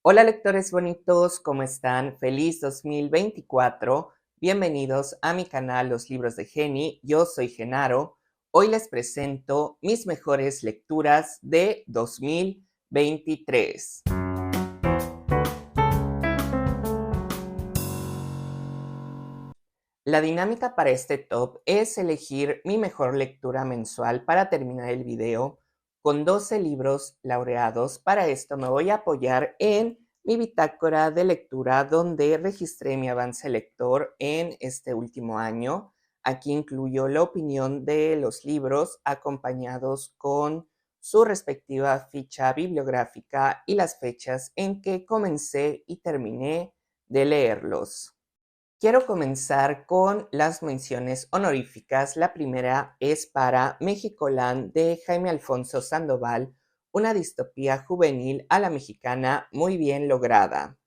Hola lectores bonitos, ¿cómo están? Feliz 2024. Bienvenidos a mi canal Los Libros de Geni. Yo soy Genaro. Hoy les presento mis mejores lecturas de 2023. La dinámica para este top es elegir mi mejor lectura mensual para terminar el video con 12 libros laureados. Para esto me voy a apoyar en mi bitácora de lectura donde registré mi avance lector en este último año. Aquí incluyo la opinión de los libros acompañados con su respectiva ficha bibliográfica y las fechas en que comencé y terminé de leerlos. Quiero comenzar con las menciones honoríficas. La primera es para Mexicoland de Jaime Alfonso Sandoval, una distopía juvenil a la mexicana muy bien lograda.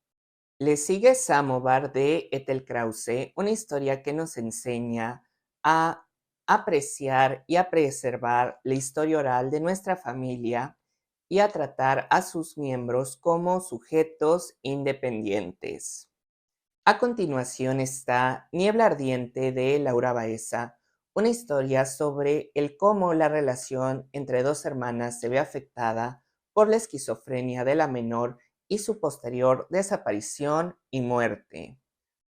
Le sigue Samovar de Ethel Krause, una historia que nos enseña a apreciar y a preservar la historia oral de nuestra familia y a tratar a sus miembros como sujetos independientes. A continuación está Niebla Ardiente de Laura Baeza, una historia sobre el cómo la relación entre dos hermanas se ve afectada por la esquizofrenia de la menor y su posterior desaparición y muerte.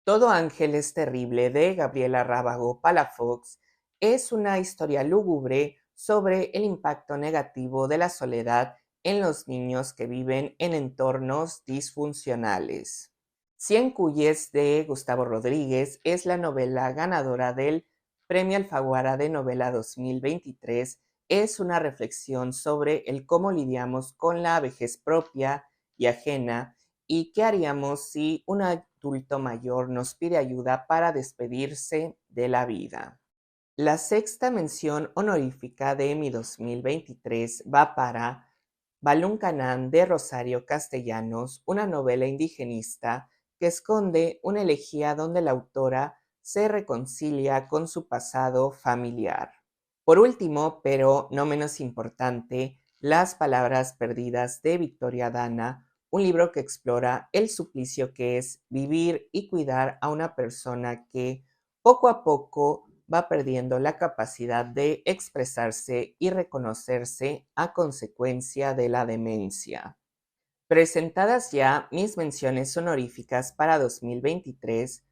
Todo ángel es terrible de Gabriela Rábago Palafox es una historia lúgubre sobre el impacto negativo de la soledad en los niños que viven en entornos disfuncionales. Cien Cuyes de Gustavo Rodríguez es la novela ganadora del Premio Alfaguara de Novela 2023. Es una reflexión sobre el cómo lidiamos con la vejez propia y ajena y qué haríamos si un adulto mayor nos pide ayuda para despedirse de la vida. La sexta mención honorífica de mi 2023 va para Balún Canán de Rosario Castellanos, una novela indigenista que esconde una elegía donde la autora se reconcilia con su pasado familiar. Por último, pero no menos importante, Las palabras perdidas de Victoria Dana, un libro que explora el suplicio que es vivir y cuidar a una persona que poco a poco va perdiendo la capacidad de expresarse y reconocerse a consecuencia de la demencia. Presentadas ya mis menciones honoríficas para 2023,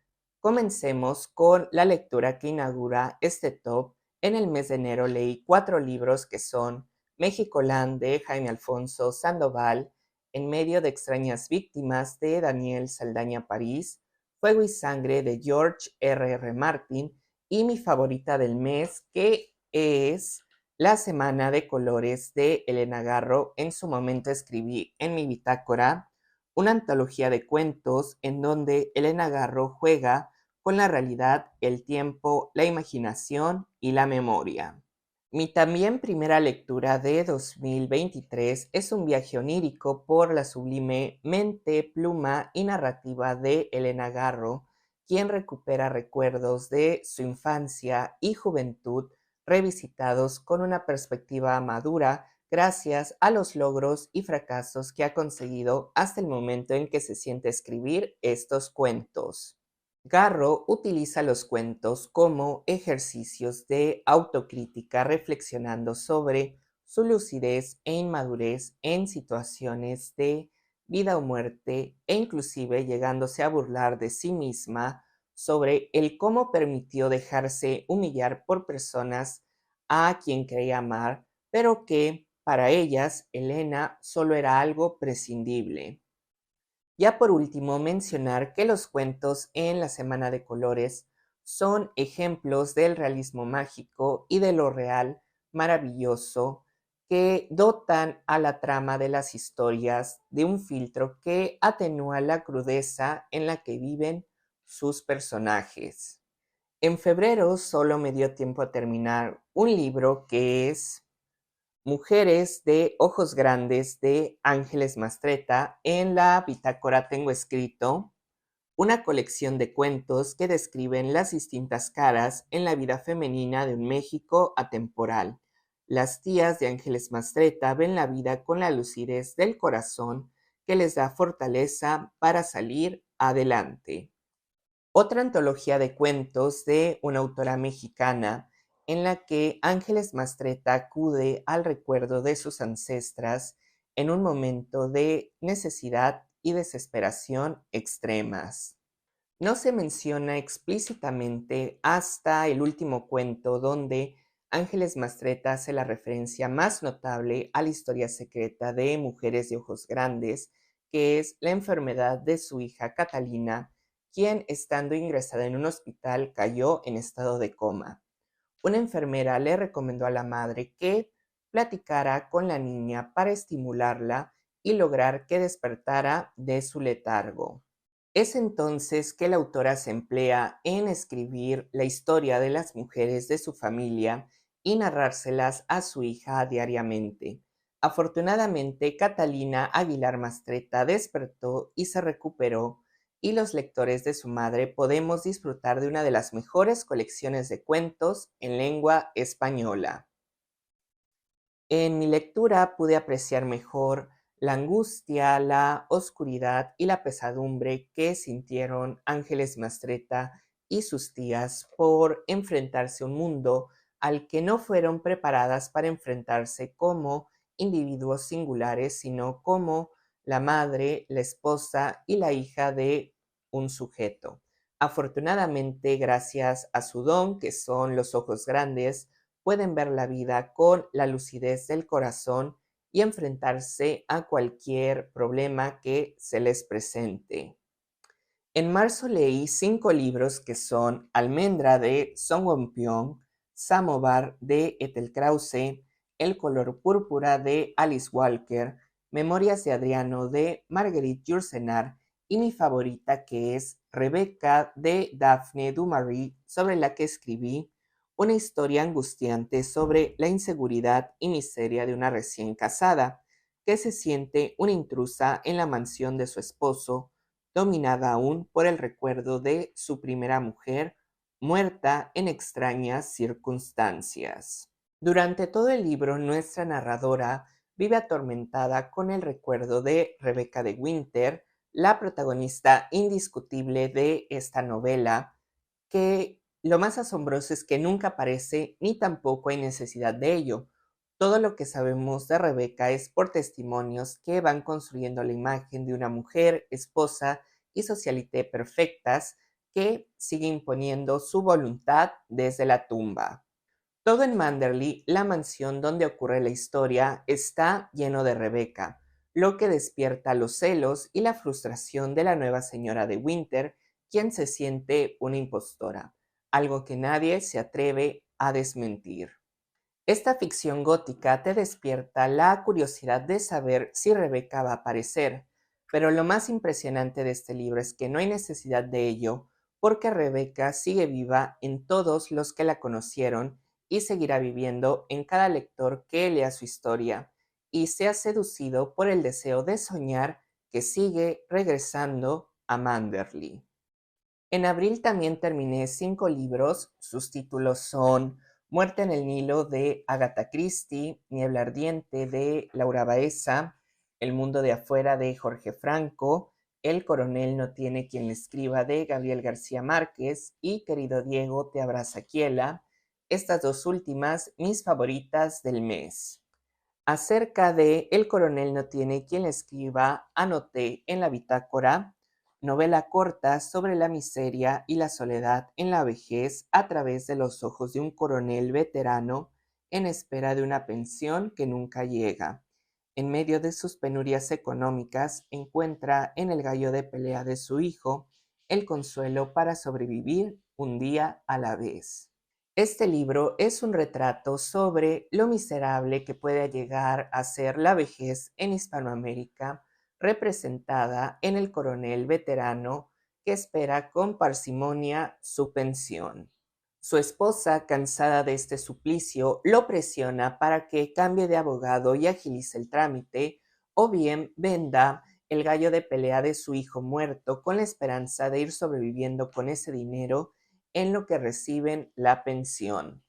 comencemos con la lectura que inaugura este top. En el mes de enero leí 4 libros que son Mexicoland de Jaime Alfonso Sandoval, En medio de extrañas víctimas de Daniel Saldaña París, Fuego y Sangre de George R.R. Martin y mi favorita del mes que es La Semana de Colores de Elena Garro. En su momento escribí en mi bitácora una antología de cuentos en donde Elena Garro juega con la realidad, el tiempo, la imaginación y la memoria. Mi también primera lectura de 2023 es un viaje onírico por la sublime mente, pluma y narrativa de Elena Garro, quien recupera recuerdos de su infancia y juventud revisitados con una perspectiva madura gracias a los logros y fracasos que ha conseguido hasta el momento en que se siente a escribir estos cuentos. Garro utiliza los cuentos como ejercicios de autocrítica, reflexionando sobre su lucidez e inmadurez en situaciones de vida o muerte e inclusive llegándose a burlar de sí misma sobre el cómo permitió dejarse humillar por personas a quien creía amar, pero que para ellas Elena solo era algo prescindible. Ya por último, mencionar que los cuentos en la Semana de Colores son ejemplos del realismo mágico y de lo real maravilloso que dotan a la trama de las historias de un filtro que atenúa la crudeza en la que viven sus personajes. En febrero solo me dio tiempo a terminar un libro que es Mujeres de Ojos Grandes de Ángeles Mastretta. En la bitácora tengo escrito una colección de cuentos que describen las distintas caras en la vida femenina de un México atemporal. Las tías de Ángeles Mastretta ven la vida con la lucidez del corazón que les da fortaleza para salir adelante. Otra antología de cuentos de una autora mexicana en la que Ángeles Mastretta acude al recuerdo de sus ancestras en un momento de necesidad y desesperación extremas. No se menciona explícitamente hasta el último cuento donde Ángeles Mastretta hace la referencia más notable a la historia secreta de Mujeres de Ojos Grandes, que es la enfermedad de su hija Catalina, quien estando ingresada en un hospital cayó en estado de coma. Una enfermera le recomendó a la madre que platicara con la niña para estimularla y lograr que despertara de su letargo. Es entonces que la autora se emplea en escribir la historia de las mujeres de su familia y narrárselas a su hija diariamente. Afortunadamente, Catalina Aguilar Mastretta despertó y se recuperó, y los lectores de su madre podemos disfrutar de una de las mejores colecciones de cuentos en lengua española. En mi lectura pude apreciar mejor la angustia, la oscuridad y la pesadumbre que sintieron Ángeles Mastretta y sus tías por enfrentarse a un mundo al que no fueron preparadas para enfrentarse como individuos singulares, sino como la madre, la esposa y la hija de un sujeto. Afortunadamente, gracias a su don, que son los ojos grandes, pueden ver la vida con la lucidez del corazón y enfrentarse a cualquier problema que se les presente. En marzo leí 5 libros que son Almendra de Song Won-pyong, Samovar de Ethel Krause, El color púrpura de Alice Walker, Memorias de Adriano de Marguerite Yourcenar y mi favorita, que es Rebecca de Daphne du Maurier, sobre la que escribí una historia angustiante sobre la inseguridad y miseria de una recién casada que se siente una intrusa en la mansión de su esposo, dominada aún por el recuerdo de su primera mujer, muerta en extrañas circunstancias. Durante todo el libro, nuestra narradora vive atormentada con el recuerdo de Rebecca de Winter, la protagonista indiscutible de esta novela, que lo más asombroso es que nunca aparece ni tampoco hay necesidad de ello. Todo lo que sabemos de Rebeca es por testimonios que van construyendo la imagen de una mujer, esposa y socialité perfectas que sigue imponiendo su voluntad desde la tumba. Todo en Manderley, la mansión donde ocurre la historia, está lleno de Rebeca, lo que despierta los celos y la frustración de la nueva señora de Winter, quien se siente una impostora, algo que nadie se atreve a desmentir. Esta ficción gótica te despierta la curiosidad de saber si Rebeca va a aparecer, pero lo más impresionante de este libro es que no hay necesidad de ello, porque Rebeca sigue viva en todos los que la conocieron y seguirá viviendo en cada lector que lea su historia y sea seducido por el deseo de soñar que sigue regresando a Manderley. En abril también terminé 5 libros. Sus títulos son Muerte en el Nilo de Agatha Christie, Niebla Ardiente de Laura Baeza, El mundo de afuera de Jorge Franco, El coronel no tiene quien le escriba de Gabriel García Márquez y Querido Diego te abraza Kiela. Estas dos últimas, mis favoritas del mes. Acerca de El coronel no tiene quien le escriba, anoté en la bitácora: novela corta sobre la miseria y la soledad en la vejez a través de los ojos de un coronel veterano en espera de una pensión que nunca llega. En medio de sus penurias económicas, encuentra en el gallo de pelea de su hijo el consuelo para sobrevivir un día a la vez. Este libro es un retrato sobre lo miserable que puede llegar a ser la vejez en Hispanoamérica, representada en el coronel veterano que espera con parsimonia su pensión. Su esposa, cansada de este suplicio, lo presiona para que cambie de abogado y agilice el trámite, o bien venda el gallo de pelea de su hijo muerto con la esperanza de ir sobreviviendo con ese dinero en lo que reciben la pensión.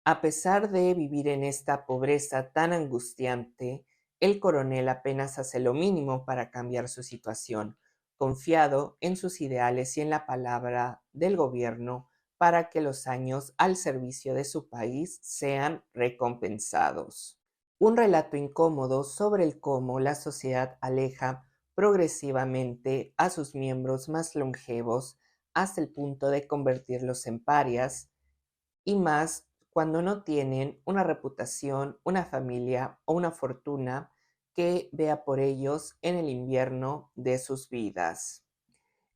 A pesar de vivir en esta pobreza tan angustiante, el coronel apenas hace lo mínimo para cambiar su situación, confiado en sus ideales y en la palabra del gobierno para que los años al servicio de su país sean recompensados. Un relato incómodo sobre el cómo la sociedad aleja progresivamente a sus miembros más longevos hasta el punto de convertirlos en parias, y más cuando no tienen una reputación, una familia o una fortuna que vea por ellos en el invierno de sus vidas.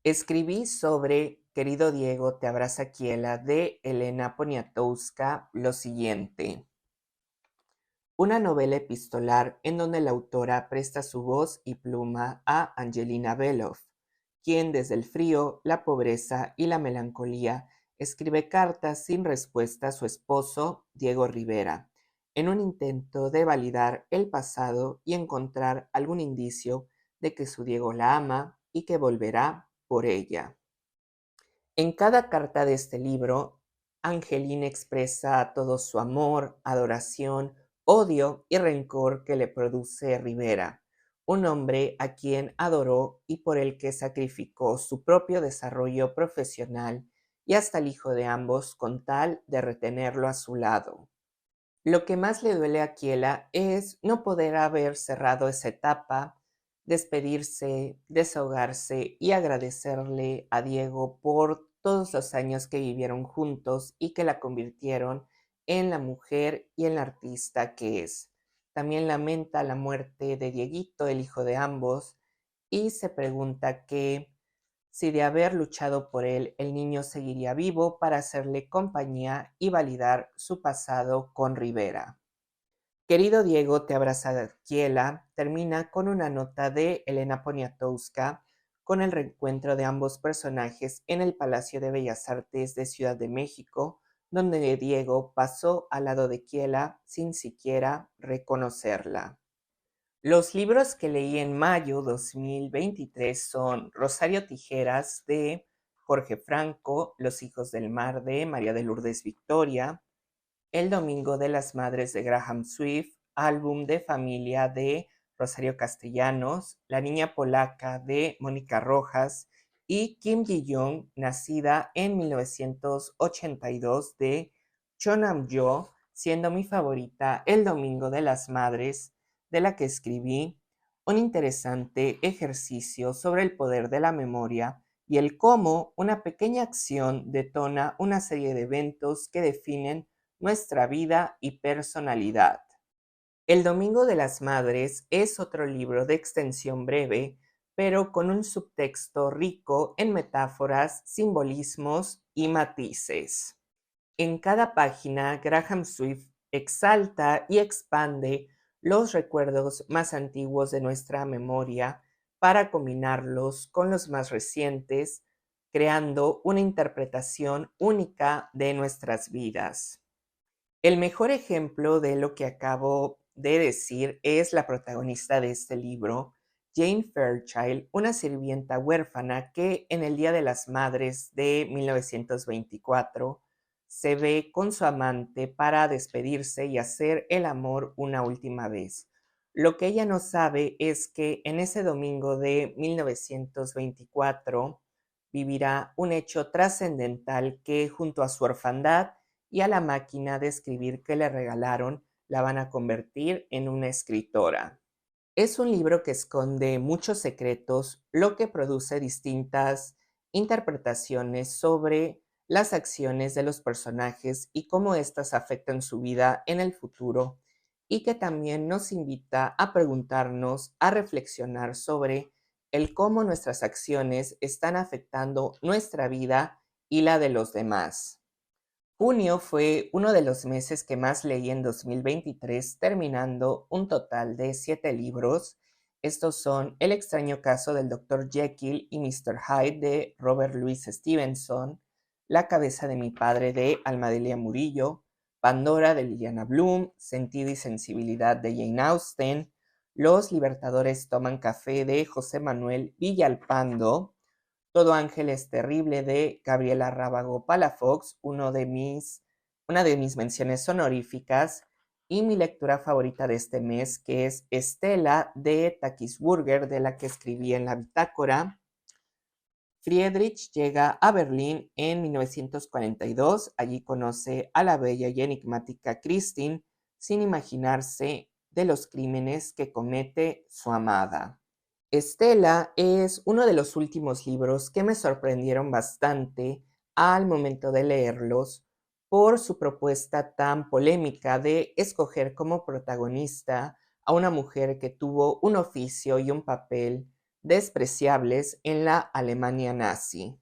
Escribí sobre Querido Diego, te abraza Kiela de Elena Poniatowska lo siguiente: una novela epistolar en donde la autora presta su voz y pluma a Angelina Belov, quien desde el frío, la pobreza y la melancolía escribe cartas sin respuesta a su esposo, Diego Rivera, en un intento de validar el pasado y encontrar algún indicio de que su Diego la ama y que volverá por ella. En cada carta de este libro, Angelina expresa todo su amor, adoración, odio y rencor que le produce Rivera, un hombre a quien adoró y por el que sacrificó su propio desarrollo profesional y hasta el hijo de ambos con tal de retenerlo a su lado. Lo que más le duele a Kiela es no poder haber cerrado esa etapa, despedirse, desahogarse y agradecerle a Diego por todos los años que vivieron juntos y que la convirtieron en la mujer y en la artista que es. También lamenta la muerte de Dieguito, el hijo de ambos, y se pregunta si de haber luchado por él, el niño seguiría vivo para hacerle compañía y validar su pasado con Rivera. Querido Diego, te abraza Kiela termina con una nota de Elena Poniatowska con el reencuentro de ambos personajes en el Palacio de Bellas Artes de Ciudad de México, donde Diego pasó al lado de Kiela sin siquiera reconocerla. Los libros que leí en mayo 2023 son Rosario Tijeras de Jorge Franco, Los hijos del mar de María de Lourdes Victoria, El domingo de las madres de Graham Swift, Álbum de familia de Rosario Castellanos, La niña polaca de Mónica Rojas y Kim Ji-young, nacida en 1982 de Cho Nam-yo, siendo mi favorita El domingo de las madres, de la que escribí un interesante ejercicio sobre el poder de la memoria y el cómo una pequeña acción detona una serie de eventos que definen nuestra vida y personalidad. El Domingo de las Madres es otro libro de extensión breve, pero con un subtexto rico en metáforas, simbolismos y matices. En cada página, Graham Swift exalta y expande los recuerdos más antiguos de nuestra memoria para combinarlos con los más recientes, creando una interpretación única de nuestras vidas. El mejor ejemplo de lo que acabo de decir es la protagonista de este libro, Jane Fairchild, una sirvienta huérfana que en el Día de las Madres de 1924 se ve con su amante para despedirse y hacer el amor una última vez. Lo que ella no sabe es que en ese domingo de 1924 vivirá un hecho trascendental que, junto a su orfandad y a la máquina de escribir que le regalaron, la van a convertir en una escritora. Es un libro que esconde muchos secretos, lo que produce distintas interpretaciones sobre las acciones de los personajes y cómo éstas afectan su vida en el futuro, y que también nos invita a preguntarnos, a reflexionar sobre el cómo nuestras acciones están afectando nuestra vida y la de los demás. Junio fue uno de los meses que más leí en 2023, terminando un total de 7 libros. Estos son El extraño caso del Dr. Jekyll y Mr. Hyde de Robert Louis Stevenson, La cabeza de mi padre de Almadelia Murillo, Pandora de Liliana Bloom, Sentido y sensibilidad de Jane Austen, Los libertadores toman café de José Manuel Villalpando, Todo ángel es terrible de Gabriela Rábago Palafox, una de mis menciones honoríficas, y mi lectura favorita de este mes, que es Estela de Takisburger, de la que escribí en la bitácora. Friedrich llega a Berlín en 1942. Allí conoce a la bella y enigmática Christine sin imaginarse de los crímenes que comete su amada. Estela es uno de los últimos libros que me sorprendieron bastante al momento de leerlos por su propuesta tan polémica de escoger como protagonista a una mujer que tuvo un oficio y un papel despreciables en la Alemania nazi.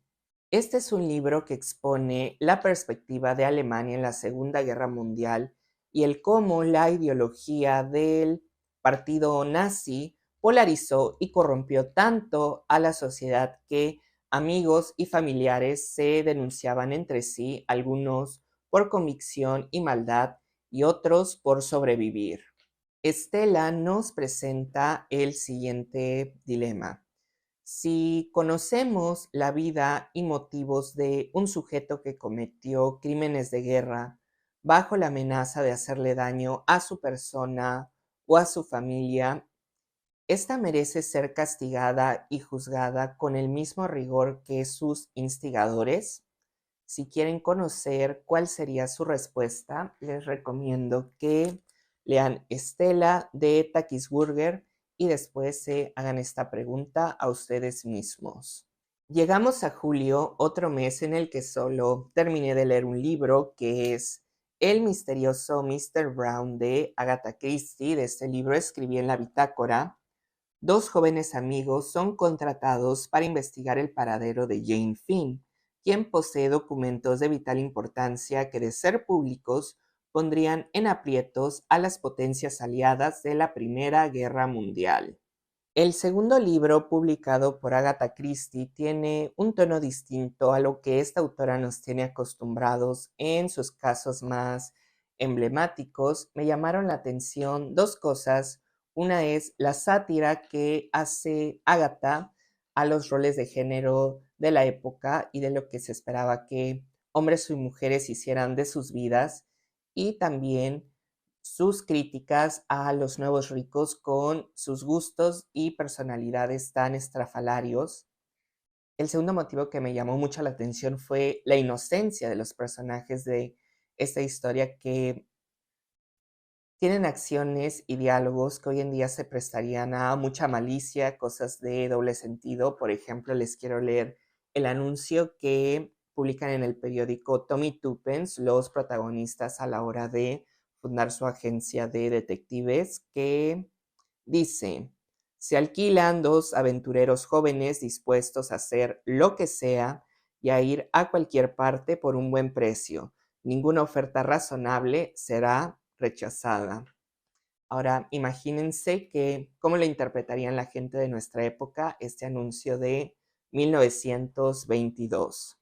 Este es un libro que expone la perspectiva de Alemania en la Segunda Guerra Mundial y el cómo la ideología del partido nazi polarizó y corrompió tanto a la sociedad que amigos y familiares se denunciaban entre sí, algunos por convicción y maldad y otros por sobrevivir. Estela nos presenta el siguiente dilema. Si conocemos la vida y motivos de un sujeto que cometió crímenes de guerra bajo la amenaza de hacerle daño a su persona o a su familia, esta merece ser castigada y juzgada con el mismo rigor que sus instigadores. Si quieren conocer cuál sería su respuesta, les recomiendo que lean Estela de Takisburger y después se hagan esta pregunta a ustedes mismos. Llegamos a julio, otro mes en el que solo terminé de leer un libro que es El misterioso Mr. Brown de Agatha Christie. De este libro escribí en la bitácora. Dos jóvenes amigos son contratados para investigar el paradero de Jane Finn, quien posee documentos de vital importancia que, de ser públicos, pondrían en aprietos a las potencias aliadas de la Primera Guerra Mundial. El segundo libro, publicado por Agatha Christie, tiene un tono distinto a lo que esta autora nos tiene acostumbrados en sus casos más emblemáticos. Me llamaron la atención dos cosas. Una es la sátira que hace Agatha a los roles de género de la época y de lo que se esperaba que hombres y mujeres hicieran de sus vidas, y también sus críticas a los nuevos ricos con sus gustos y personalidades tan estrafalarios. El segundo motivo que me llamó mucho la atención fue la inocencia de los personajes de esta historia, que tienen acciones y diálogos que hoy en día se prestarían a mucha malicia, cosas de doble sentido. Por ejemplo, les quiero leer el anuncio que publican en el periódico Tommy Tuppence los protagonistas a la hora de fundar su agencia de detectives, que dice: se alquilan dos aventureros jóvenes dispuestos a hacer lo que sea y a ir a cualquier parte por un buen precio. Ninguna oferta razonable será rechazada. Ahora, imagínense cómo lo interpretarían la gente de nuestra época este anuncio de 1922.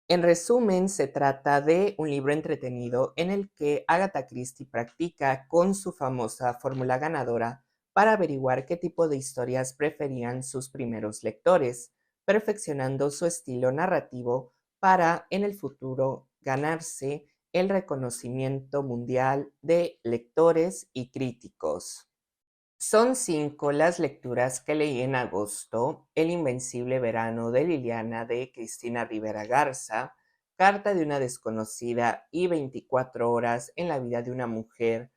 En resumen, se trata de un libro entretenido en el que Agatha Christie practica con su famosa fórmula ganadora para averiguar qué tipo de historias preferían sus primeros lectores, perfeccionando su estilo narrativo para en el futuro ganarse el reconocimiento mundial de lectores y críticos. Son 5 las lecturas que leí en agosto: El invencible verano de Liliana de Cristina Rivera Garza, Carta de una desconocida y 24 horas en la vida de una mujer,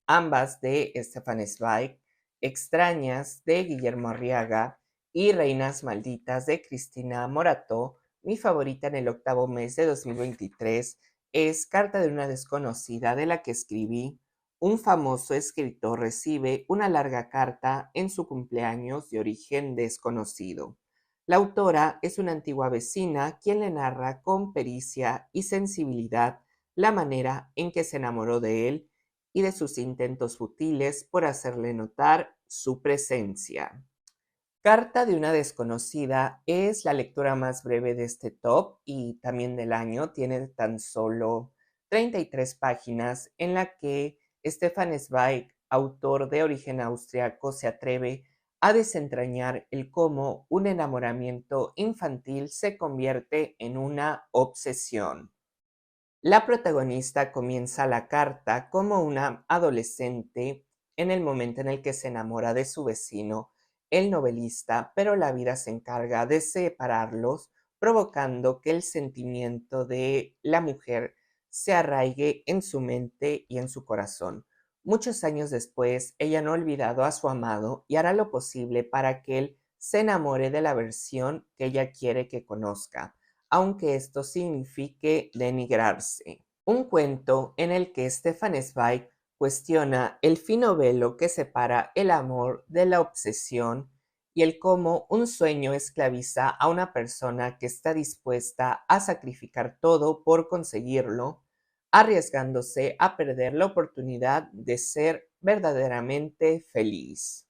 ambas de Stefan Zweig, Extrañas de Guillermo Arriaga y Reinas malditas de Cristina Morató. Mi favorita en el octavo mes de 2023 es Carta de una desconocida, de la que escribí: un famoso escritor recibe una larga carta en su cumpleaños de origen desconocido. La autora es una antigua vecina quien le narra con pericia y sensibilidad la manera en que se enamoró de él y de sus intentos futiles por hacerle notar su presencia. Carta de una desconocida es la lectura más breve de este top y también del año. Tiene tan solo 33 páginas, en la que Stefan Zweig, autor de origen austriaco, se atreve a desentrañar el cómo un enamoramiento infantil se convierte en una obsesión. La protagonista comienza la carta como una adolescente en el momento en el que se enamora de su vecino, el novelista, pero la vida se encarga de separarlos, provocando que el sentimiento de la mujer se arraigue en su mente y en su corazón. Muchos años después, ella no ha olvidado a su amado y hará lo posible para que él se enamore de la versión que ella quiere que conozca, aunque esto signifique denigrarse. Un cuento en el que Stefan Zweig cuestiona el fino velo que separa el amor de la obsesión y el cómo un sueño esclaviza a una persona que está dispuesta a sacrificar todo por conseguirlo, arriesgándose a perder la oportunidad de ser verdaderamente feliz.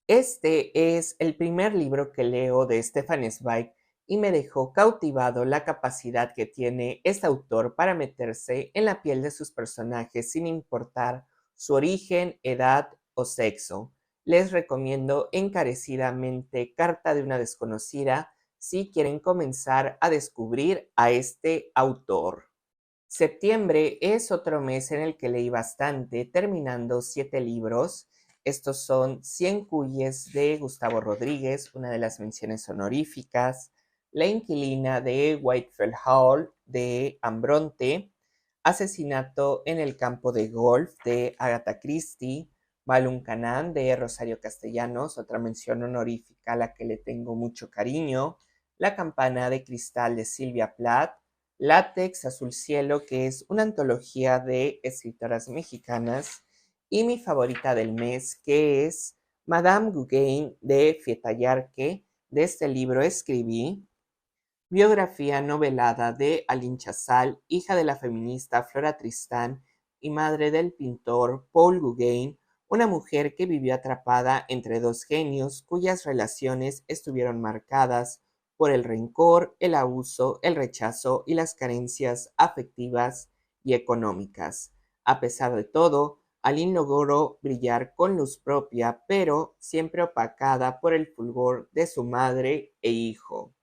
Este es el primer libro que leo de Stefan Zweig y me dejó cautivado la capacidad que tiene este autor para meterse en la piel de sus personajes sin importar su origen, edad o sexo. Les recomiendo encarecidamente Carta de una desconocida si quieren comenzar a descubrir a este autor. Septiembre es otro mes en el que leí bastante, terminando 7 libros. Estos son 100 cuyes de Gustavo Rodríguez, una de las menciones honoríficas, La inquilina de Whitefell Hall de Ambronte, Asesinato en el campo de golf de Agatha Christie, Balún Canán de Rosario Castellanos, otra mención honorífica a la que le tengo mucho cariño, La campana de cristal de Silvia Plath, Látex Azul Cielo, que es una antología de escritoras mexicanas, y mi favorita del mes, que es Madame Gauguin de Fieta Yarque. De este libro escribí biografía novelada de Aline Chazal, hija de la feminista Flora Tristán y madre del pintor Paul Gauguin, una mujer que vivió atrapada entre dos genios cuyas relaciones estuvieron marcadas por el rencor, el abuso, el rechazo y las carencias afectivas y económicas. A pesar de todo, Aline logró brillar con luz propia, pero siempre opacada por el fulgor de su madre e hijo.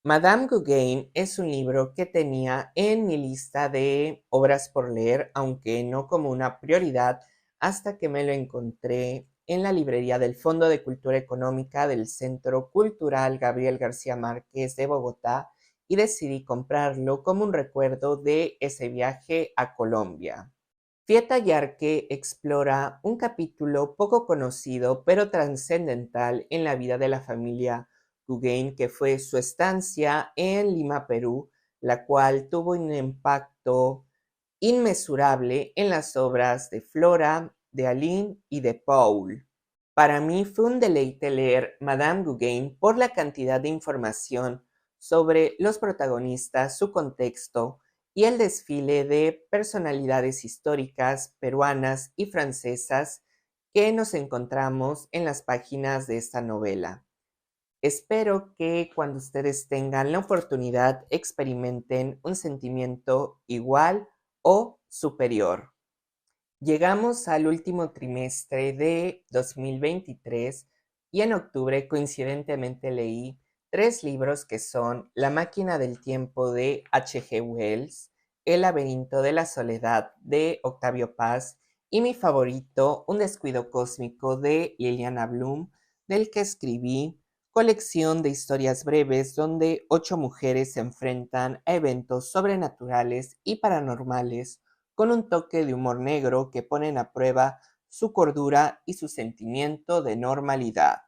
Madame Gauguin es un libro que tenía en mi lista de obras por leer, aunque no como una prioridad, hasta que me lo encontré en la librería del Fondo de Cultura Económica del Centro Cultural Gabriel García Márquez de Bogotá y decidí comprarlo como un recuerdo de ese viaje a Colombia. Fieta Yarque explora un capítulo poco conocido pero trascendental en la vida de la familia Gauguin, que fue su estancia en Lima, Perú, la cual tuvo un impacto inmesurable en las obras de Flora, de Aline y de Paul. Para mí fue un deleite leer Madame Gauguin por la cantidad de información sobre los protagonistas, su contexto y el desfile de personalidades históricas peruanas y francesas que nos encontramos en las páginas de esta novela. Espero que cuando ustedes tengan la oportunidad experimenten un sentimiento igual o superior. Llegamos al último trimestre de 2023 y en octubre coincidentemente leí 3 libros que son La máquina del tiempo de H.G. Wells, El laberinto de la soledad de Octavio Paz y mi favorito, Un descuido cósmico de Liliana Bloom, del que escribí colección de historias breves donde 8 mujeres se enfrentan a eventos sobrenaturales y paranormales con un toque de humor negro que ponen a prueba su cordura y su sentimiento de normalidad.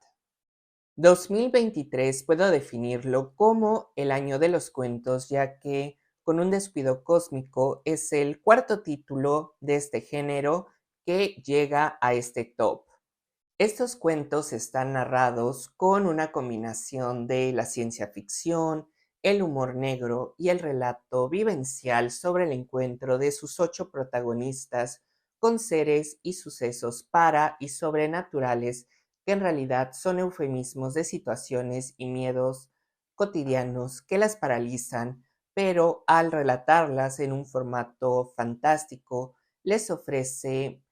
2023 puedo definirlo como el año de los cuentos, ya que Con un descuido cósmico es el cuarto título de este género que llega a este top. Estos cuentos están narrados con una combinación de la ciencia ficción, el humor negro y el relato vivencial sobre el encuentro de sus 8 protagonistas con seres y sucesos para y sobrenaturales que en realidad son eufemismos de situaciones y miedos cotidianos que las paralizan, pero al relatarlas en un formato fantástico les ofrece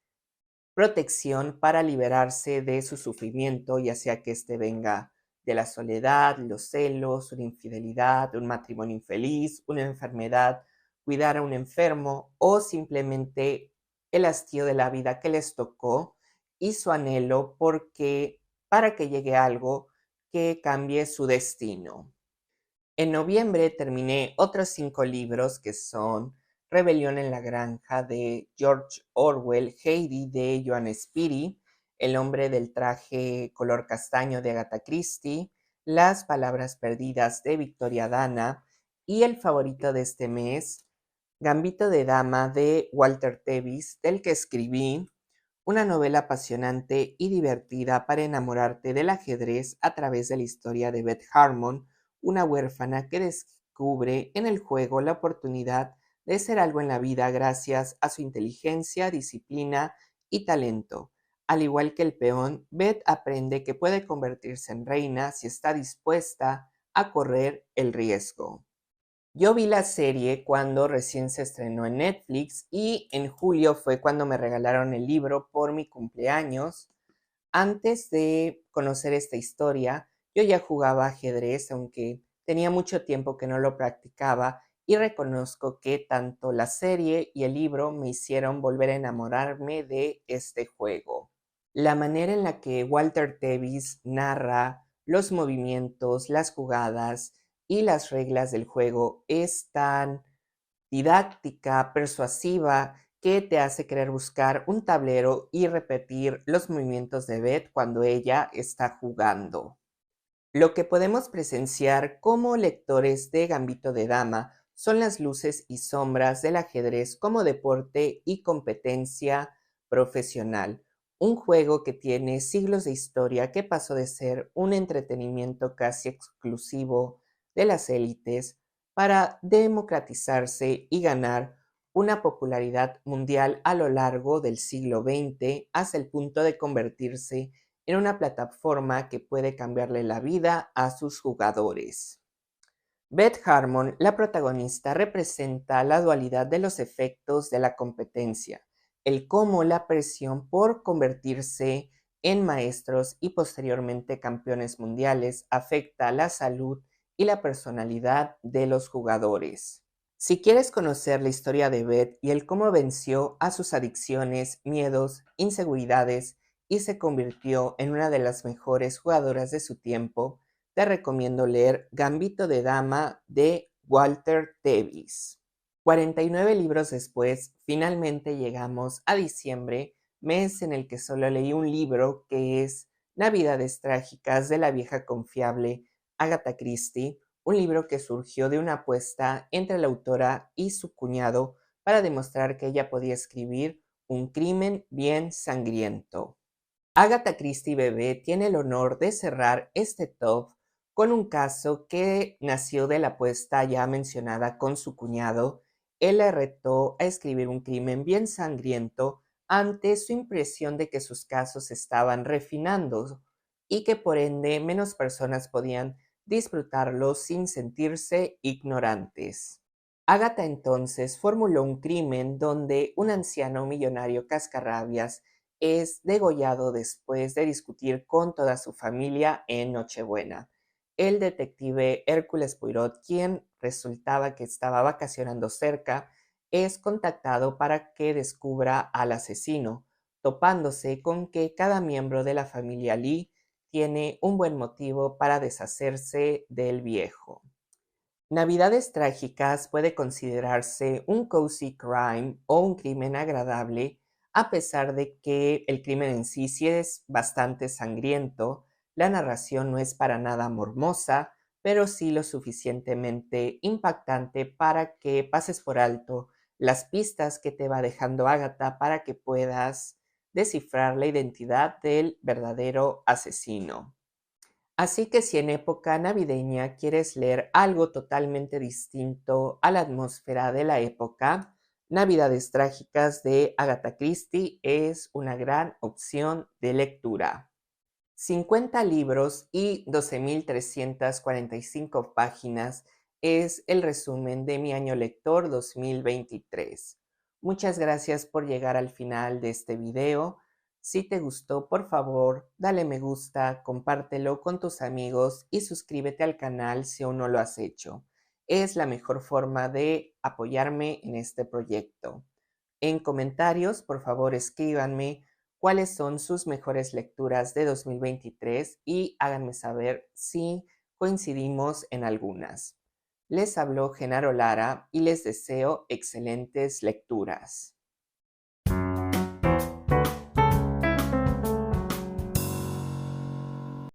protección para liberarse de su sufrimiento, ya sea que éste venga de la soledad, los celos, una infidelidad, un matrimonio infeliz, una enfermedad cuidar a un enfermo o simplemente el hastío de la vida que les tocó y su anhelo para que llegue algo que cambie su destino. En noviembre terminé otros 5 libros que son Rebelión en la Granja de George Orwell, Heidi de Joan Spiri, El hombre del traje color castaño de Agatha Christie, Las palabras perdidas de Victoria Dana y el favorito de este mes, Gambito de Dama de Walter Tevis, del que escribí una novela apasionante y divertida para enamorarte del ajedrez a través de la historia de Beth Harmon, una huérfana que descubre en el juego la oportunidad de ser algo en la vida gracias a su inteligencia, disciplina y talento. Al igual que el peón, Beth aprende que puede convertirse en reina si está dispuesta a correr el riesgo. Yo vi la serie cuando recién se estrenó en Netflix y en julio fue cuando me regalaron el libro por mi cumpleaños. Antes de conocer esta historia, yo ya jugaba ajedrez, aunque tenía mucho tiempo que no lo practicaba, y reconozco que tanto la serie y el libro me hicieron volver a enamorarme de este juego. La manera en la que Walter Tevis narra los movimientos, las jugadas y las reglas del juego es tan didáctica, persuasiva, que te hace querer buscar un tablero y repetir los movimientos de Beth cuando ella está jugando. Lo que podemos presenciar como lectores de Gambito de Dama son las luces y sombras del ajedrez como deporte y competencia profesional. Un juego que tiene siglos de historia que pasó de ser un entretenimiento casi exclusivo de las élites para democratizarse y ganar una popularidad mundial a lo largo del siglo XX hasta el punto de convertirse en una plataforma que puede cambiarle la vida a sus jugadores. Beth Harmon, la protagonista, representa la dualidad de los efectos de la competencia, el cómo la presión por convertirse en maestros y posteriormente campeones mundiales afecta la salud y la personalidad de los jugadores. Si quieres conocer la historia de Beth y el cómo venció a sus adicciones, miedos, inseguridades y se convirtió en una de las mejores jugadoras de su tiempo, te recomiendo leer Gambito de Dama de Walter Tevis. 49 libros después, finalmente llegamos a diciembre, mes en el que solo leí un libro que es Navidades Trágicas de la vieja confiable Agatha Christie, un libro que surgió de una apuesta entre la autora y su cuñado para demostrar que ella podía escribir un crimen bien sangriento. Agatha Christie bebé tiene el honor de cerrar este top con un caso que nació de la apuesta ya mencionada con su cuñado. Él le retó a escribir un crimen bien sangriento ante su impresión de que sus casos se estaban refinando y que por ende menos personas podían disfrutarlo sin sentirse ignorantes. Agatha entonces formuló un crimen donde un anciano millonario cascarrabias es degollado después de discutir con toda su familia en Nochebuena. El detective Hércules Poirot, quien resultaba que estaba vacacionando cerca, es contactado para que descubra al asesino, topándose con que cada miembro de la familia Lee tiene un buen motivo para deshacerse del viejo. Navidades Trágicas puede considerarse un cozy crime o un crimen agradable, a pesar de que el crimen en sí es bastante sangriento. La narración no es para nada mormosa, pero sí lo suficientemente impactante para que pases por alto las pistas que te va dejando Agatha para que puedas descifrar la identidad del verdadero asesino. Así que si en época navideña quieres leer algo totalmente distinto a la atmósfera de la época, Navidades Trágicas de Agatha Christie es una gran opción de lectura. 50 libros y 12.345 páginas es el resumen de mi año lector 2023. Muchas gracias por llegar al final de este video. Si te gustó, por favor, dale me gusta, compártelo con tus amigos y suscríbete al canal si aún no lo has hecho. es la mejor forma de apoyarme en este proyecto. En comentarios, por favor, escríbanme cuáles son sus mejores lecturas de 2023 y háganme saber si coincidimos en algunas. Les habló Genaro Lara y les deseo excelentes lecturas.